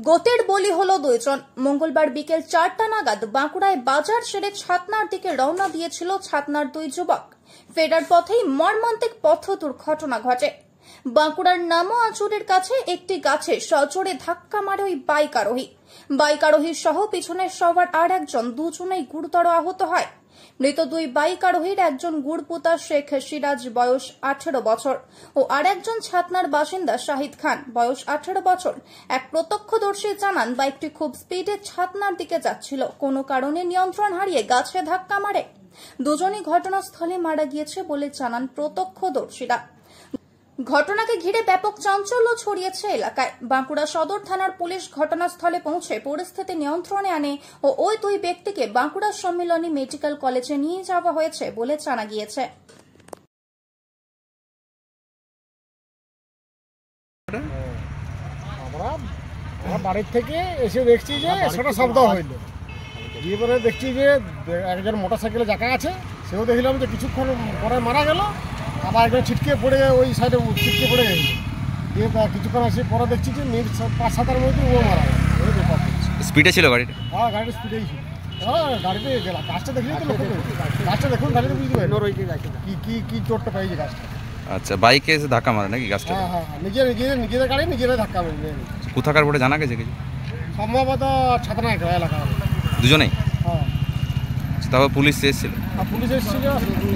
গোতের বলি হলো দুইজন। মঙ্গলবার বিকেল 4টা নাগাদ বাঁকুড়ায় বাজার সেরে ছাতনার দিকে রওনা দিয়েছিল ছাতনার দুই যুবক। ফেরার পথেই মর্মান্তিক পথ দুর্ঘটনা ঘটে। বাঁকুড়ার নামো আঁচুরের কাছে একটি গাছে সজোরে ধাক্কা মারে ওই বাইক আরোহী সহ পিছনের সবার আর একজন, দুজনেই গুরুতর আহত হয়। মৃত দুই বাইক আরোহীর একজন গুড়পুতা শেখ সিরাজ বয়স 18 বছর ও আর একজন ছাতনার বাসিন্দা শাহিদ খান বয়স 18 বছর। এক প্রত্যক্ষদর্শী জানান, বাইকটি খুব স্পিডে ছাতনার দিকে যাচ্ছিল, কোনো কারণে নিয়ন্ত্রণ হারিয়ে গাছে ধাক্কা মারে। দুজনই ঘটনাস্থলে মারা গিয়েছে বলে জানান প্রত্যক্ষদর্শীরা। ঘটনাকে ঘিরে ব্যাপক চাঞ্চল্য ছড়িয়েছে এলাকায়। বাঁকুড়া সদর থানার পুলিশ ঘটনাস্থলে পৌঁছে পরিস্থিতি নিয়ন্ত্রণে আনে ও ওই দুই ব্যক্তিকে বাঁকুড়া সম্মিলনী মেডিকেল কলেজে নিয়ে যাওয়া হয়েছে বলে জানা গিয়েছে। আমরা বাড়ির থেকে এসে দেখছি যে সেটা শব্দ হইল, দিয়ে পরে দেখছি যে একজন মোটরসাইকেলে যাকা আছে, সেও দেখলাম যে কিছুক্ষণ পরে মারা গেল। আবার একজন ছিটকে পড়ে ওই সাইডে ছিটকে পড়ে গেছে। দিয়ে কিছুক্ষণ আসে পরে দেখছি যে মিনিট 5-7 মধ্যে ও মারা গেল। স্পিডে ছিল গাড়িটা? হ্যাঁ, গাড়িটা স্পিডেই ছিল। হ্যাঁ, গাড়িতে গেলাম, গাছটা দেখলেই তো লক্ষ্য করি। গাছটা দেখুন, গাড়িতে বুঝতে পারি কি চোটটা পাইছে গাছটা। আচ্ছা, বাইকে এসে ধাক্কা মারে নাকি গাছটা? হ্যাঁ হ্যাঁ, নিজেদের গাড়ি নিজেরাই ধাক্কা মারে। কোথাকার বলে জানা গেছে কিছু? সম্ভবত ছাতনা এলাকা। দুজনেই? হ্যাঁ। তারপর পুলিশ এসেছিল? পুলিশ এসেছিল,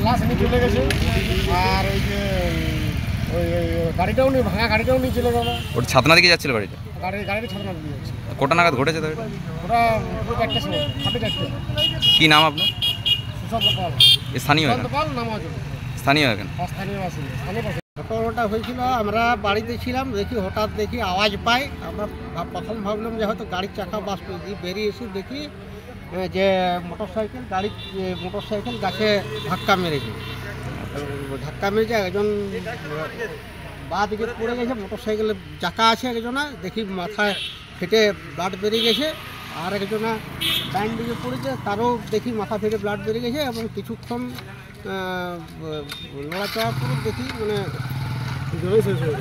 লাশ নিয়ে চলে গেছে। আর ওই যে ওই গাড়িটাও নিয়ে, ভাঙা গাড়িটাও নিয়ে চলে গেল। ওটা ছাতনা দিকে যাচ্ছিল গাড়িটা? গাড়িটা ছাতনা দিয়ে যাচ্ছে। কটা নাগাদ ঘটেছে তো? ওটা 4টার সময়, 4:30। কি নাম আপনার? সুশান্ত পাল। স্থানীয়? নাম আছে স্থানীয় এখানে? স্থানীয় আছে। ঘটনাটা হয়েছিল, আমরা বাড়িতে ছিলাম, দেখি হঠাৎ দেখি আওয়াজ পাই। আমরা প্রথম ভাবলাম যে হয়তো গাড়ির চাকা বাস দিয়ে বেরিয়ে এসে দেখি যে মোটরসাইকেল গাছে ধাক্কা মেরেছে। একজন বা দিকে পড়ে গেছে, মোটরসাইকেলের চাকা আছে একজনা, দেখি মাথায় ফেটে ব্লাড বেরিয়ে গেছে। আর একজনা ডান দিকে পড়েছে, তারও দেখি মাথা ফেটে ব্লাড বেরিয়ে গেছে। এবং কিছুক্ষণ লড়াচড়ার পর দেখি মানে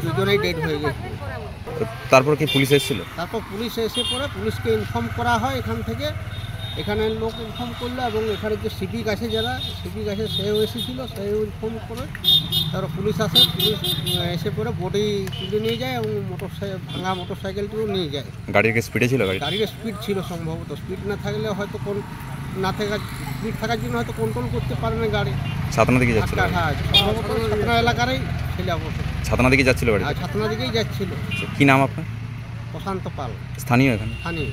দুজনেই ডেড হয়ে গেছে। তারপর কি পুলিশ এসেছিল? তারপর পুলিশ এসে পরে পুলিশকে ইনফর্ম করা হয় এখান থেকে। এখানের লোক ইনফর্ম করলো এবং এখানে যে সিভিক আছে, সেও এসেছিলো, সেও ইনফর্ম করে। তারপর পুলিশ আসে, পুলিশ এসে পরে বডি তুলে নিয়ে যায় এবং ভাঙা মোটরসাইকেলটিও নিয়ে যায়। গাড়ির স্পিডে ছিল? গাড়ির স্পিড ছিল সম্ভবত। স্পিড না থাকলে হয়তো স্পিড থাকার জন্য হয়তো কন্ট্রোল করতে পারে না গাড়ি। ছাতনা দিকে যাচ্ছিল? হ্যাঁ, সম্ভবত ছাতনা এলাকারই ছেলে অবশ্য। ছাতনা দিকে যাচ্ছিল গাড়ি? ছাতনা দিকেই যাচ্ছিল। কি নাম আপনার? প্রশান্ত পাল। স্থানীয় এখানে? স্থানীয়।